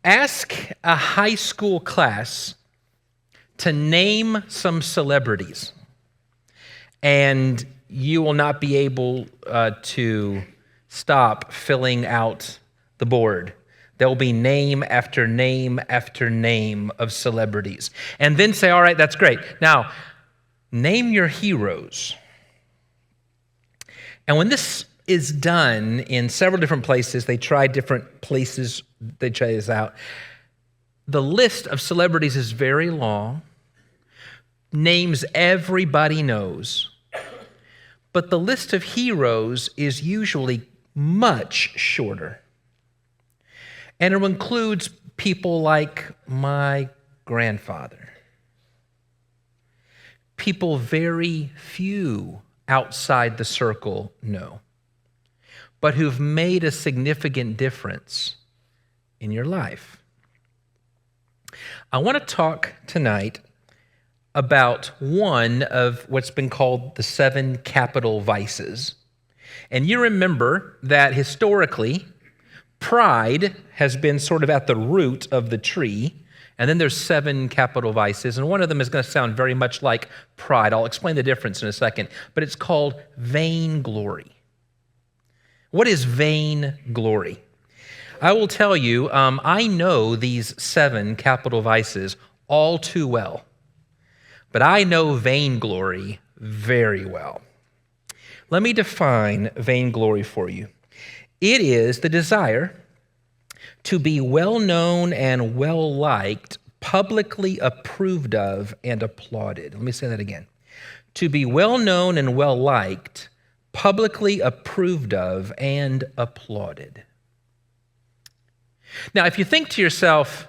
Ask a high school class to name some celebrities, and you will not be able to stop filling out the board. There will be name after name after name of celebrities. And then say, all right, that's great. Now, name your heroes. And when this is done in several different places, they try different places, they try this out. The list of celebrities is very long, names everybody knows, but the list of heroes is usually much shorter. And it includes people like my grandfather, people very few outside the circle know, but who've made a significant difference in your life. I want to talk tonight about one of what's been called the 7 capital vices. And you remember that historically, pride has been sort of at the root of the tree, and then there's 7 capital vices, and one of them is going to sound very much like pride. I'll explain the difference in a second, but it's called vainglory. What is vainglory? I will tell you, I know these 7 capital vices all too well, but I know vainglory very well. Let me define vainglory for you. It is the desire to be well-known and well-liked, publicly approved of and applauded. Let me say that again. To be well-known and well-liked, publicly approved of and applauded. Now, if you think to yourself,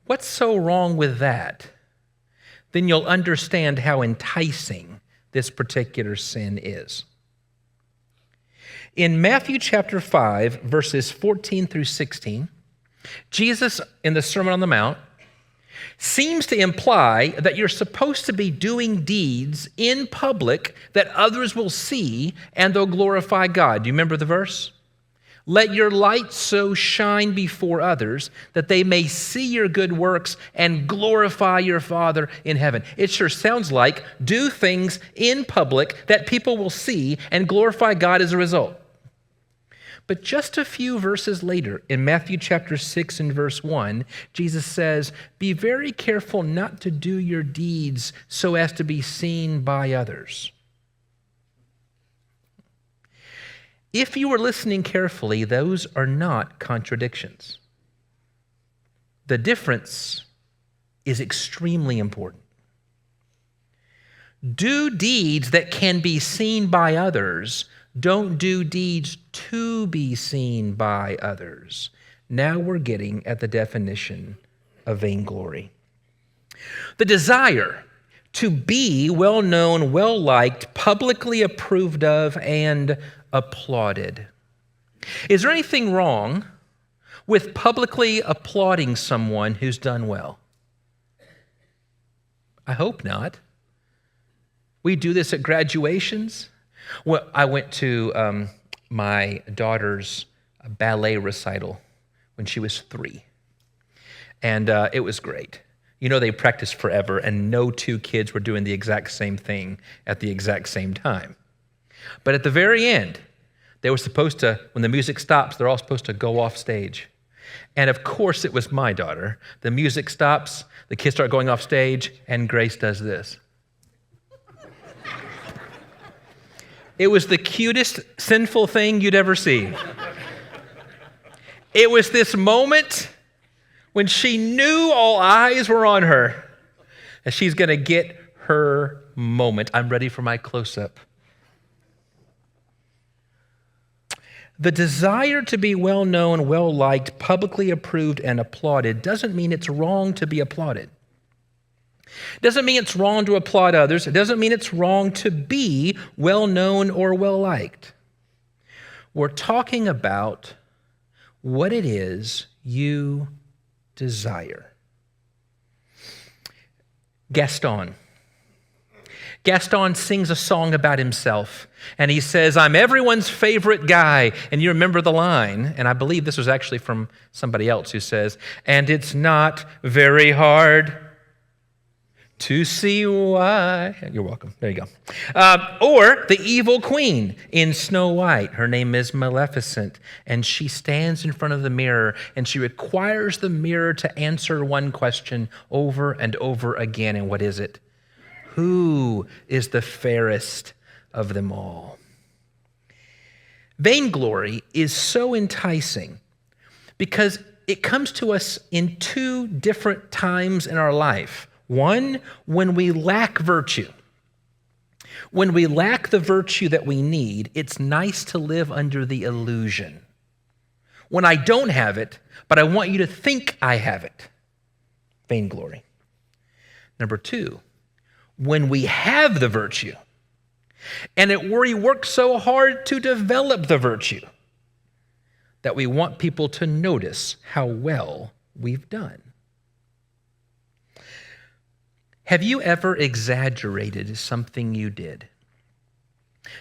what's so wrong with that? Then you'll understand how enticing this particular sin is. In Matthew chapter 5, verses 14 through 16, Jesus, in the Sermon on the Mount, seems to imply that you're supposed to be doing deeds in public that others will see and they'll glorify God. Do you remember the verse? Let your light so shine before others that they may see your good works and glorify your Father in heaven. It sure sounds like do things in public that people will see and glorify God as a result. But just a few verses later, in Matthew chapter 6 and verse 1, Jesus says, be very careful not to do your deeds so as to be seen by others. If you were listening carefully, those are not contradictions. The difference is extremely important. Do deeds that can be seen by others. Don't do deeds to be seen by others. Now we're getting at the definition of vainglory. The desire to be well-known, well-liked, publicly approved of, and applauded. Is there anything wrong with publicly applauding someone who's done well? I hope not. We do this at graduations. Well, I went to my daughter's ballet recital when she was 3, and it was great. You know, they practiced forever, and no 2 kids were doing the exact same thing at the exact same time. But at the very end, they were supposed to, when the music stops, they're all supposed to go off stage. And of course, it was my daughter. The music stops, the kids start going off stage, and Grace does this. It was the cutest, sinful thing you'd ever see. It was this moment when she knew all eyes were on her, and she's going to get her moment. I'm ready for my close-up. The desire to be well-known, well-liked, publicly approved, and applauded doesn't mean it's wrong to be applauded. It doesn't mean it's wrong to applaud others. It doesn't mean it's wrong to be well-known or well-liked. We're talking about what it is you desire. Gaston. Gaston sings a song about himself, and he says, I'm everyone's favorite guy. And you remember the line, and I believe this was actually from somebody else who says, and it's not very hard to see why. You're welcome. There you go. Or the evil queen in Snow White. Her name is Maleficent, and she stands in front of the mirror, and she requires the mirror to answer one question over and over again. And what is it? Who is the fairest of them all? Vainglory is so enticing because it comes to us in two different times in our life. One, when we lack virtue. When we lack the virtue that we need, it's nice to live under the illusion. When I don't have it, but I want you to think I have it. Vainglory. Number two, when we have the virtue, and we work so hard to develop the virtue that we want people to notice how well we've done. Have you ever exaggerated something you did?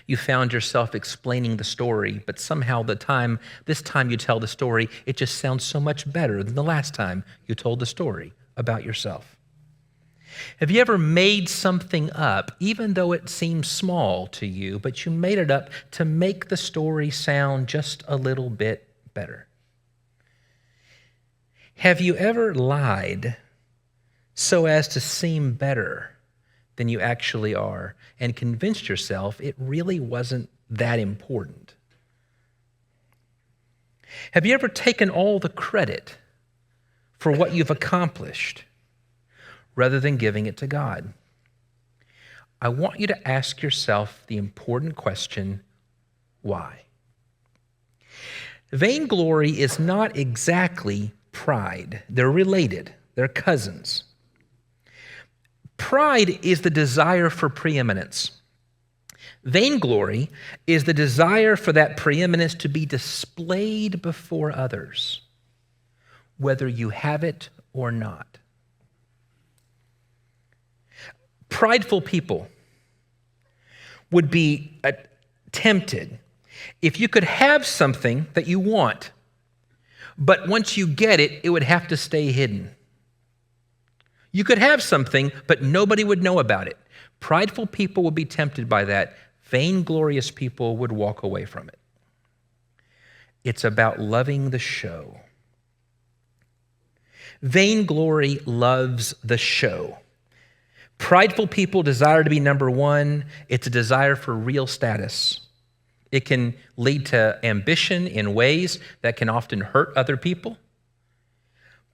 You found yourself explaining the story, but somehow this time you tell the story, it just sounds so much better than the last time you told the story about yourself. Have you ever made something up, even though it seems small to you, but you made it up to make the story sound just a little bit better? Have you ever lied so as to seem better than you actually are and convinced yourself it really wasn't that important? Have you ever taken all the credit for what you've accomplished rather than giving it to God? I want you to ask yourself the important question, why? Vainglory is not exactly pride. They're related. They're cousins. Pride is the desire for preeminence. Vainglory is the desire for that preeminence to be displayed before others, whether you have it or not. Prideful people would be tempted if you could have something that you want, but once you get it, it would have to stay hidden. You could have something, but nobody would know about it. Prideful people would be tempted by that. Vainglorious people would walk away from it. It's about loving the show. Vainglory loves the show. Prideful people desire to be number one. It's a desire for real status. It can lead to ambition in ways that can often hurt other people.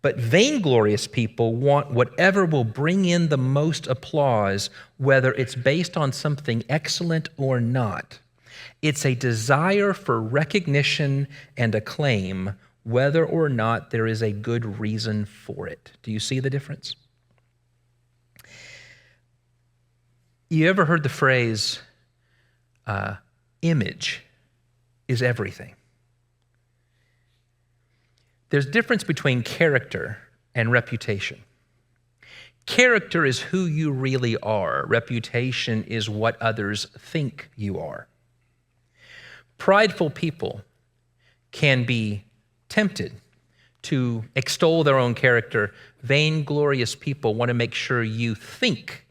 But vainglorious people want whatever will bring in the most applause, whether it's based on something excellent or not. It's a desire for recognition and acclaim, whether or not there is a good reason for it. Do you see the difference? You ever heard the phrase, image is everything? There's a difference between character and reputation. Character is who you really are. Reputation is what others think you are. Prideful people can be tempted to extol their own character. Vainglorious people want to make sure you think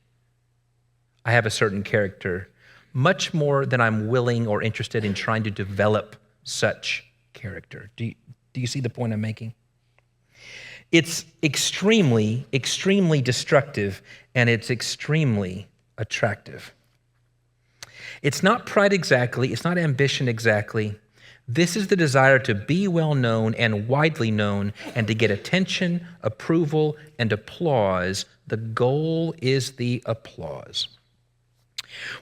I have a certain character, much more than I'm willing or interested in trying to develop such character. Do you see the point I'm making? It's extremely, extremely destructive, and it's extremely attractive. It's not pride exactly. It's not ambition exactly. This is the desire to be well known and widely known and to get attention, approval, and applause. The goal is the applause.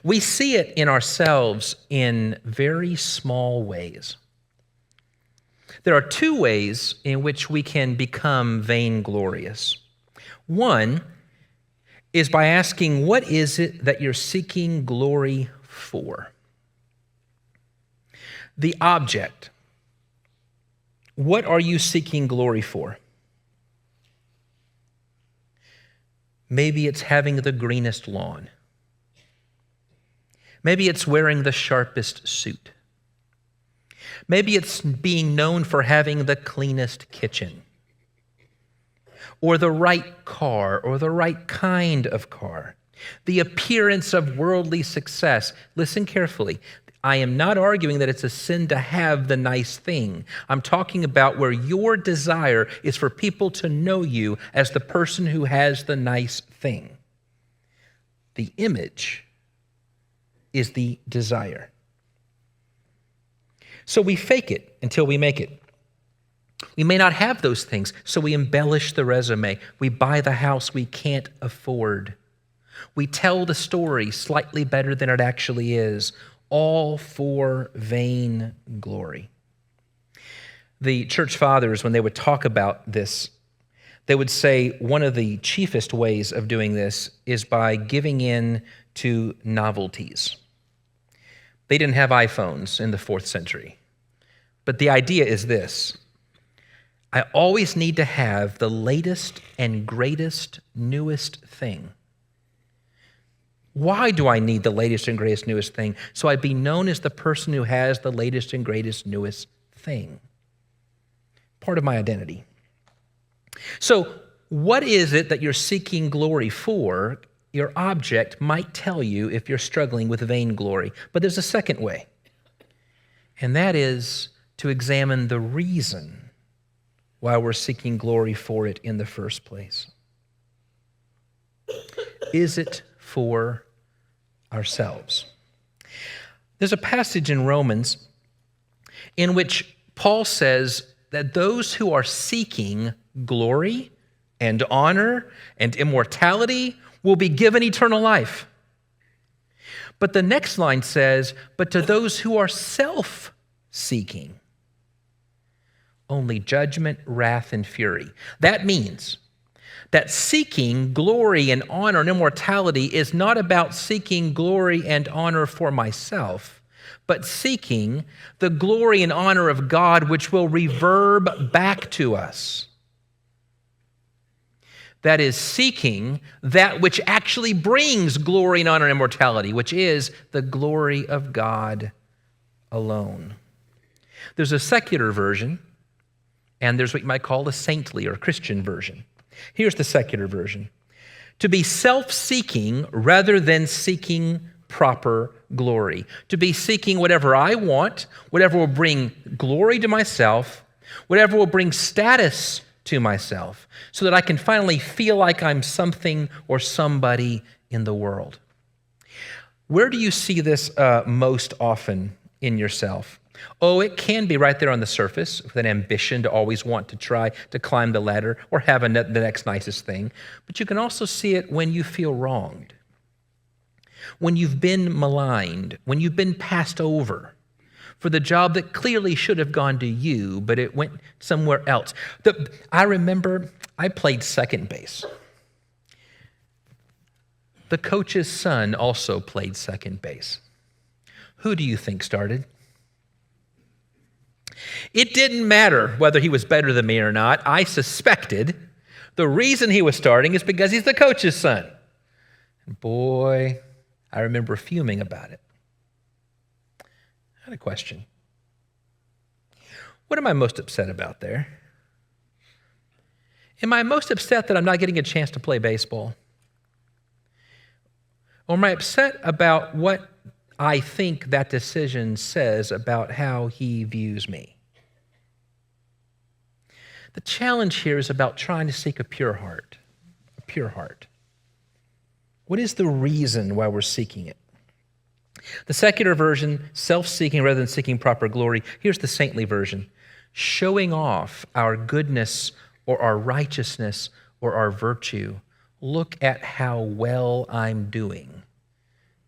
We see it in ourselves in very small ways. There are two ways in which we can become vainglorious. One is by asking, what is it that you're seeking glory for? The object. What are you seeking glory for? Maybe it's having the greenest lawn. Maybe it's wearing the sharpest suit. Maybe it's being known for having the cleanest kitchen, or the right car, or the right kind of car, the appearance of worldly success. Listen carefully. I am not arguing that it's a sin to have the nice thing. I'm talking about where your desire is for people to know you as the person who has the nice thing. The image is the desire. So we fake it until we make it. We may not have those things, so we embellish the resume. We buy the house we can't afford. We tell the story slightly better than it actually is, all for vain glory. The church fathers, when they would talk about this, they would say one of the chiefest ways of doing this is by giving in to novelties. They didn't have iPhones in the 4th century. But the idea is this: I always need to have the latest and greatest, newest thing. Why do I need the latest and greatest, newest thing? So I'd be known as the person who has the latest and greatest, newest thing. Part of my identity. So what is it that you're seeking glory for? Your object might tell you if you're struggling with vainglory. But there's a second way, and that is to examine the reason why we're seeking glory for it in the first place. Is it for ourselves? There's a passage in Romans in which Paul says that those who are seeking glory and honor and immortality will be given eternal life. But the next line says, but to those who are self-seeking, only judgment, wrath, and fury. That means that seeking glory and honor and immortality is not about seeking glory and honor for myself, but seeking the glory and honor of God, which will reverb back to us. That is, seeking that which actually brings glory and honor and immortality, which is the glory of God alone. There's a secular version, and there's what you might call a saintly or Christian version. Here's the secular version: to be self-seeking rather than seeking proper glory. To be seeking whatever I want, whatever will bring glory to myself, whatever will bring status to myself, so that I can finally feel like I'm something or somebody in the world. Where do you see this most often in yourself? Oh, it can be right there on the surface with an ambition to always want to try to climb the ladder or have the next nicest thing. But you can also see it when you feel wronged, when you've been maligned, when you've been passed over for the job that clearly should have gone to you, but it went somewhere else. I remember I played second base. The coach's son also played second base. Who do you think started? It didn't matter whether he was better than me or not. I suspected the reason he was starting is because he's the coach's son. And boy, I remember fuming about it. I had a question. What am I most upset about there? Am I most upset that I'm not getting a chance to play baseball? Or am I upset about what I think that decision says about how he views me? The challenge here is about trying to seek a pure heart. A pure heart. What is the reason why we're seeking it? The secular version, self-seeking rather than seeking proper glory. Here's the saintly version: showing off our goodness or our righteousness or our virtue. Look at how well I'm doing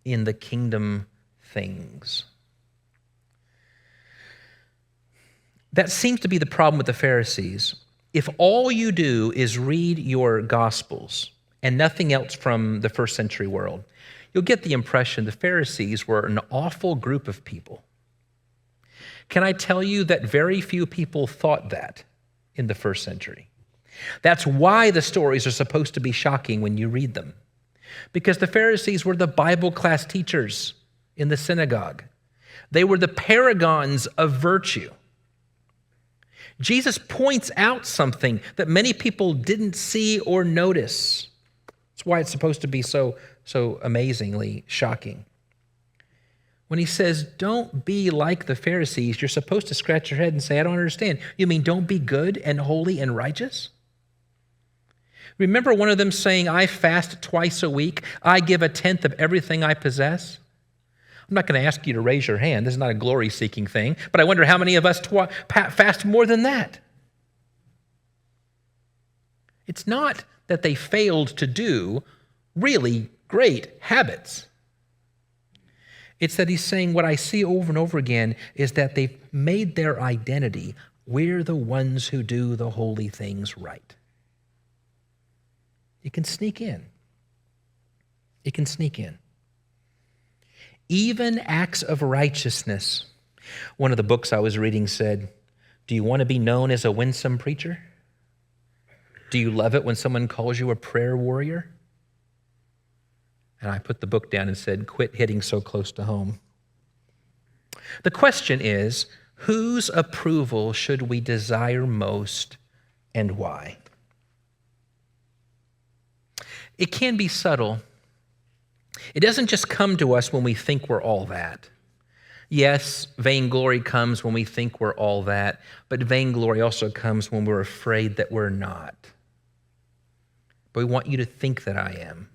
in the kingdom things. That seems to be the problem with the Pharisees. If all you do is read your Gospels and nothing else from the first century world, you'll get the impression the Pharisees were an awful group of people. Can I tell you that very few people thought that in the first century? That's why the stories are supposed to be shocking when you read them. Because the Pharisees were the Bible class teachers. in the synagogue. They were the paragons of virtue. Jesus points out something that many people didn't see or notice. That's why it's supposed to be so amazingly shocking. When he says, don't be like the Pharisees, you're supposed to scratch your head and say, I don't understand. You mean don't be good and holy and righteous? Remember one of them saying, I fast twice a week. I give a tenth of everything I possess. I'm not going to ask you to raise your hand. This is not a glory-seeking thing. But I wonder how many of us fast more than that. It's not that they failed to do really great habits. It's that he's saying what I see over and over again is that they've made their identity, we're the ones who do the holy things right. It can sneak in. It can sneak in. Even acts of righteousness. One of the books I was reading said, do you want to be known as a winsome preacher? Do you love it when someone calls you a prayer warrior? And I put the book down and said, quit hitting so close to home. The question is, whose approval should we desire most and why? It can be subtle. It doesn't just come to us when we think we're all that. Yes, vainglory comes when we think we're all that, but vainglory also comes when we're afraid that we're not. But we want you to think that I am,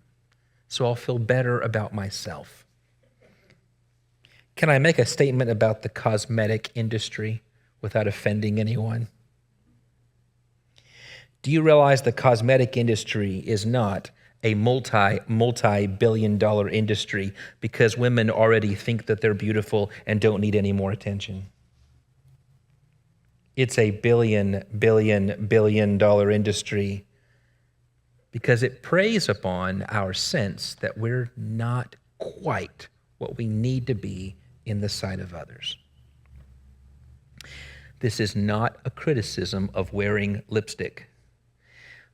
so I'll feel better about myself. Can I make a statement about the cosmetic industry without offending anyone? Do you realize the cosmetic industry is not a multi-billion-dollar industry because women already think that they're beautiful and don't need any more attention? It's a billion-dollar industry because it preys upon our sense that we're not quite what we need to be in the sight of others. This is not a criticism of wearing lipstick.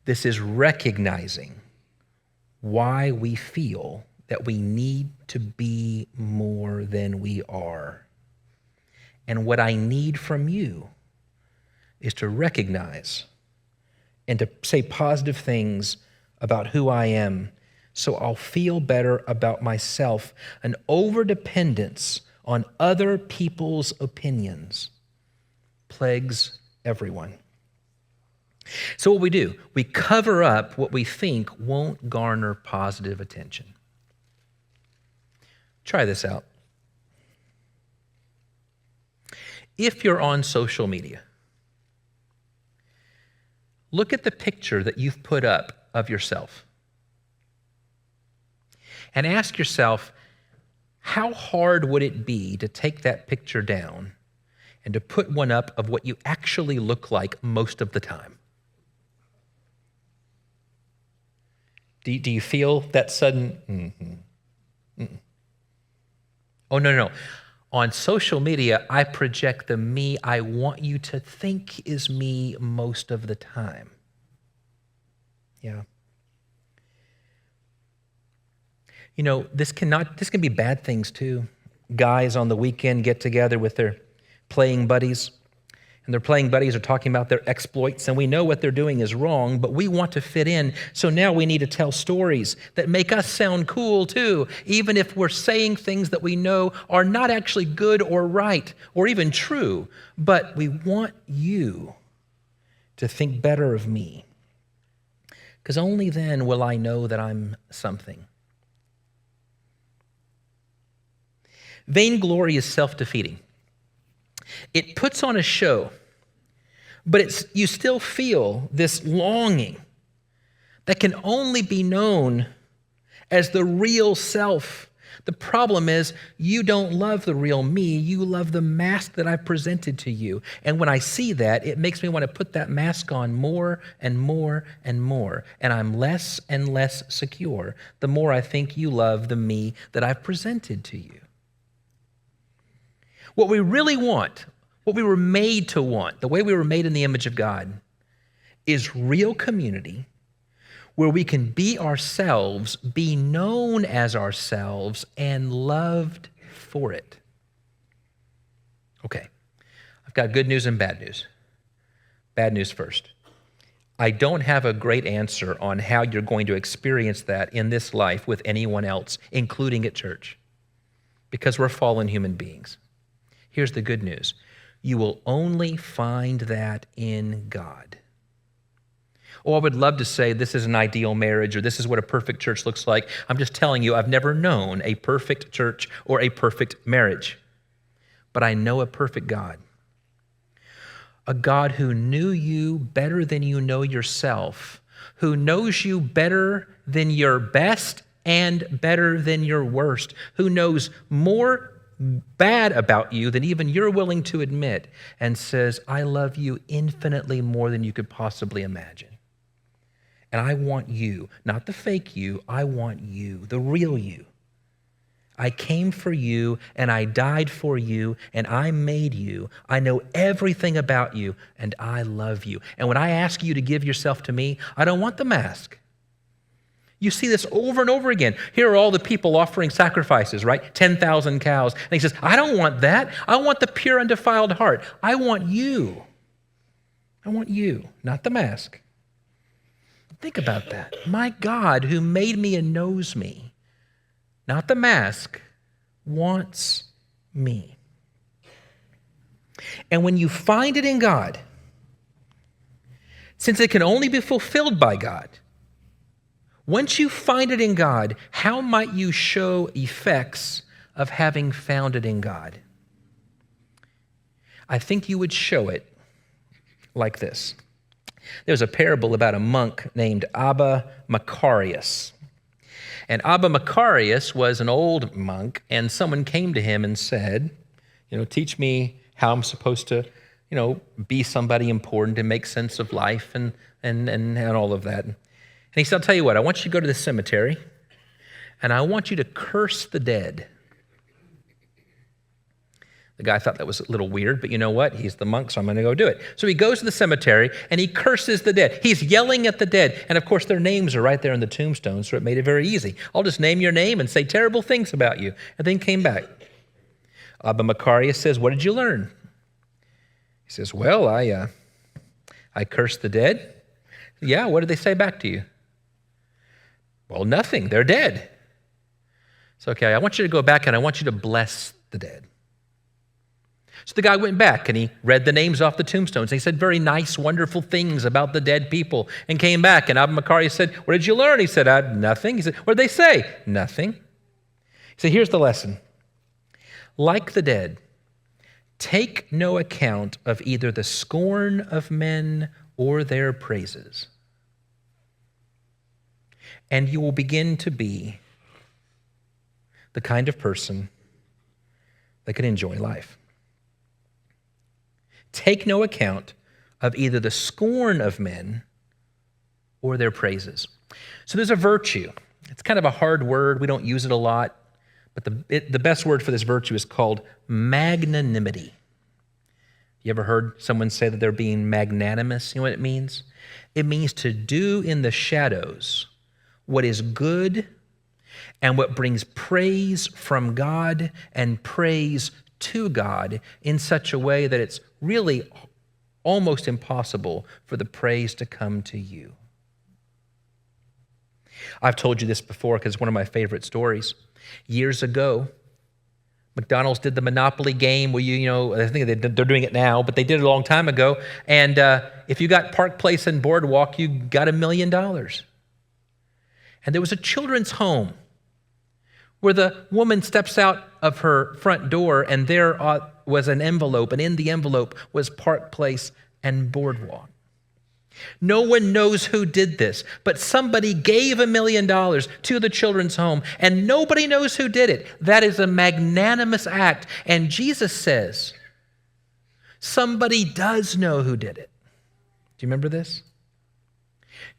This is recognizing why we feel that we need to be more than we are. And what I need from you is to recognize and to say positive things about who I am so I'll feel better about myself. An overdependence on other people's opinions plagues everyone. So what we do, we cover up what we think won't garner positive attention. Try this out. If you're on social media, look at the picture that you've put up of yourself and ask yourself, how hard would it be to take that picture down and to put one up of what you actually look like most of the time? Do you feel that sudden, Oh, no. On social media, I project the me I want you to think is me most of the time. Yeah. You know, this can be bad things too. Guys on the weekend get together with their playing buddies, and their playing buddies are talking about their exploits, and we know what they're doing is wrong, but we want to fit in, so now we need to tell stories that make us sound cool too, even if we're saying things that we know are not actually good or right or even true, but we want you to think better of me, because only then will I know that I'm something. Vainglory is self-defeating. It puts on a show, but you still feel this longing that can only be known as the real self. The problem is you don't love the real me, you love the mask that I've presented to you. And when I see that, it makes me want to put that mask on more and more and more. And I'm less and less secure the more I think you love the me that I've presented to you. What we really want, what we were made to want, the way we were made in the image of God, is real community where we can be ourselves, be known as ourselves, and loved for it. Okay, I've got good news and bad news. Bad news first. I don't have a great answer on how you're going to experience that in this life with anyone else, including at church, because we're fallen human beings. Here's the good news. You will only find that in God. Oh, I would love to say this is an ideal marriage or this is what a perfect church looks like. I'm just telling you, I've never known a perfect church or a perfect marriage, but I know a perfect God. A God who knew you better than you know yourself, who knows you better than your best and better than your worst, who knows more bad about you than even you're willing to admit, and says, I love you infinitely more than you could possibly imagine. And I want you, not the fake you, I want you, the real you. I came for you, and I died for you, and I made you. I know everything about you, and I love you. And when I ask you to give yourself to me, I don't want the mask. You see this over and over again. Here are all the people offering sacrifices, right? 10,000 cows. And he says, I don't want that. I want the pure, undefiled heart. I want you. I want you, not the mask. Think about that. My God, who made me and knows me, not the mask, wants me. And when you find it in God, since it can only be fulfilled by God, once you find it in God, how might you show effects of having found it in God? I think you would show it like this. There's a parable about a monk named Abba Macarius. And Abba Macarius was an old monk, and someone came to him and said, teach me how I'm supposed to, be somebody important and make sense of life and all of that. And he said, I'll tell you what, I want you to go to the cemetery, and I want you to curse the dead. The guy thought that was a little weird, but you know what? He's the monk, so I'm going to go do it. So he goes to the cemetery, and he curses the dead. He's yelling at the dead. And of course, their names are right there in the tombstone, so it made it very easy. I'll just name your name and say terrible things about you. And then came back. Abba Macarius says, what did you learn? He says, well, I cursed the dead. Yeah, what did they say back to you? Well, nothing. They're dead. So, okay, I want you to go back, and I want you to bless the dead. So the guy went back and he read the names off the tombstones. And he said very nice, wonderful things about the dead people and came back. And Abba Macarius said, what did you learn? He said, nothing. He said, what did they say? Nothing. He said, here's the lesson. Like the dead, take no account of either the scorn of men or their praises. And you will begin to be the kind of person that can enjoy life. Take no account of either the scorn of men or their praises. So there's a virtue. It's kind of a hard word. We don't use it a lot. But the best word for this virtue is called magnanimity. You ever heard someone say that they're being magnanimous? You know what it means? It means to do in the shadows what is good and what brings praise from God and praise to God in such a way that it's really almost impossible for the praise to come to you. I've told you this before because it's one of my favorite stories. Years ago, McDonald's did the Monopoly game where I think they're doing it now, but they did it a long time ago. And if you got Park Place and Boardwalk, you got $1 million. And there was a children's home where the woman steps out of her front door and there was an envelope, and in the envelope was Park Place and Boardwalk. No one knows who did this, but somebody gave $1 million to the children's home, and nobody knows who did it. That is a magnanimous act. And Jesus says, somebody does know who did it. Do you remember this?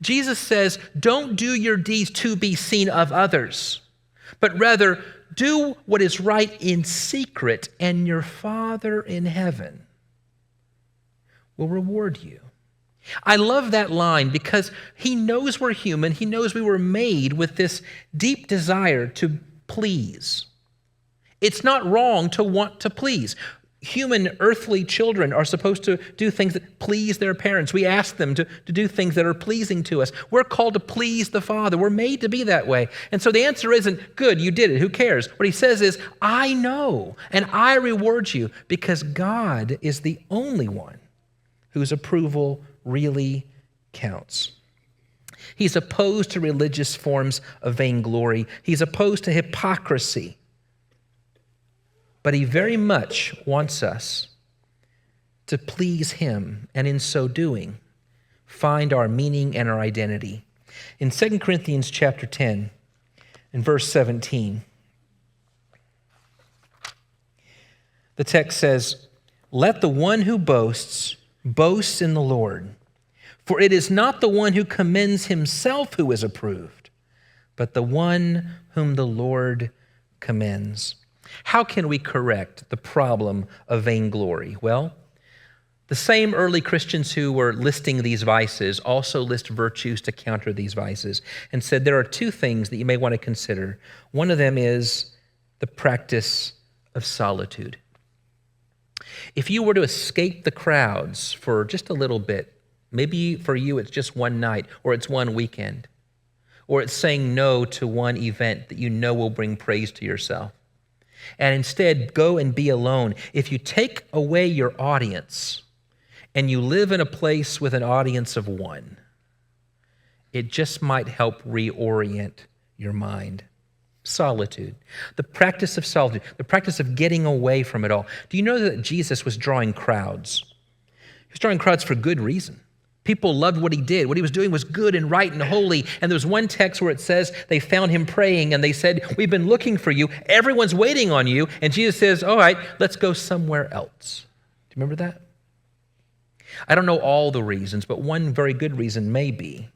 Jesus says, don't do your deeds to be seen of others, but rather do what is right in secret, and your Father in heaven will reward you. I love that line because he knows we're human. He knows we were made with this deep desire to please. It's not wrong to want to please. Human earthly children are supposed to do things that please their parents. We ask them to do things that are pleasing to us. We're called to please the Father. We're made to be that way. And so the answer isn't, good, you did it, who cares? What he says is, I know, and I reward you, because God is the only one whose approval really counts. He's opposed to religious forms of vainglory. He's opposed to hypocrisy. But he very much wants us to please him, and in so doing, find our meaning and our identity. In 2 Corinthians chapter 10, in verse 17, the text says, "Let the one who boasts boast in the Lord. For it is not the one who commends himself who is approved, but the one whom the Lord commends." How can we correct the problem of vainglory? Well, the same early Christians who were listing these vices also list virtues to counter these vices, and said there are two things that you may want to consider. One of them is the practice of solitude. If you were to escape the crowds for just a little bit, maybe for you it's just one night, or it's one weekend, or it's saying no to one event that you know will bring praise to yourself, and instead go and be alone. If you take away your audience and you live in a place with an audience of one, it just might help reorient your mind. Solitude, the practice of solitude, the practice of getting away from it all. Do you know that Jesus was drawing crowds? He was drawing crowds for good reason. People loved what he did. What he was doing was good and right and holy. And there's one text where it says they found him praying and they said, "We've been looking for you. Everyone's waiting on you." And Jesus says, "All right, let's go somewhere else." Do you remember that? I don't know all the reasons, but one very good reason may be,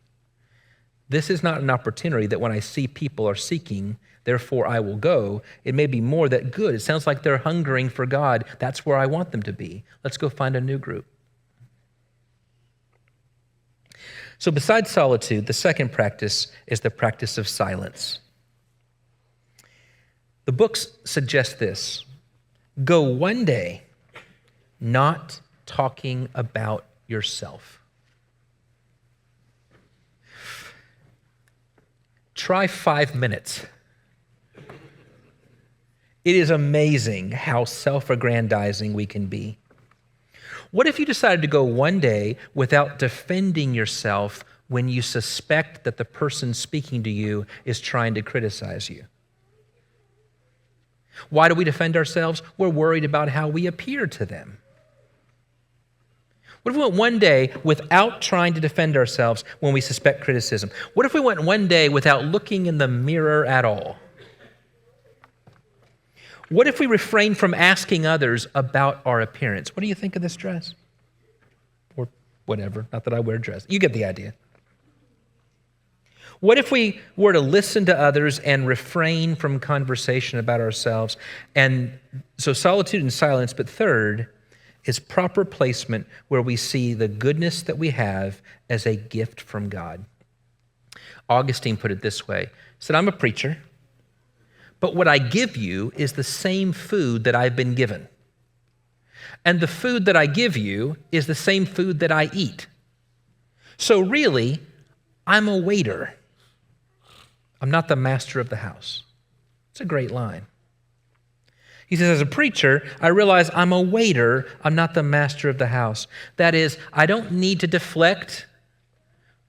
this is not an opportunity that when I see people are seeking, therefore I will go. It may be more that, good, it sounds like they're hungering for God. That's where I want them to be. Let's go find a new group. So besides solitude, the second practice is the practice of silence. The books suggest this: go one day not talking about yourself. Try 5 minutes. It is amazing how self-aggrandizing we can be. What if you decided to go one day without defending yourself when you suspect that the person speaking to you is trying to criticize you? Why do we defend ourselves? We're worried about how we appear to them. What if we went one day without trying to defend ourselves when we suspect criticism? What if we went one day without looking in the mirror at all? What if we refrain from asking others about our appearance? What do you think of this dress? Or whatever, not that I wear a dress. You get the idea. What if we were to listen to others and refrain from conversation about ourselves? And so solitude and silence, but third is proper placement where we see the goodness that we have as a gift from God. Augustine put it this way. He said, "I'm a preacher, but what I give you is the same food that I've been given. And the food that I give you is the same food that I eat. So really, I'm a waiter. I'm not the master of the house." It's a great line. He says, as a preacher, I realize I'm a waiter. I'm not the master of the house. That is, I don't need to deflect,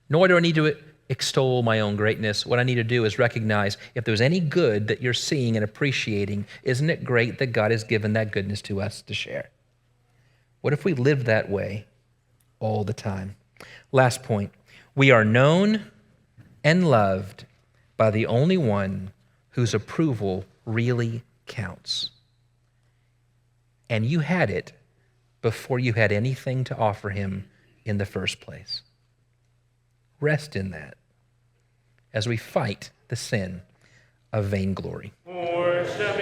nor do I need to extol my own greatness. What I need to do is recognize if there's any good that you're seeing and appreciating, isn't it great that God has given that goodness to us to share? What if we live that way all the time? Last point, we are known and loved by the only one whose approval really counts. And you had it before you had anything to offer him in the first place. Rest in that as we fight the sin of vainglory. Worship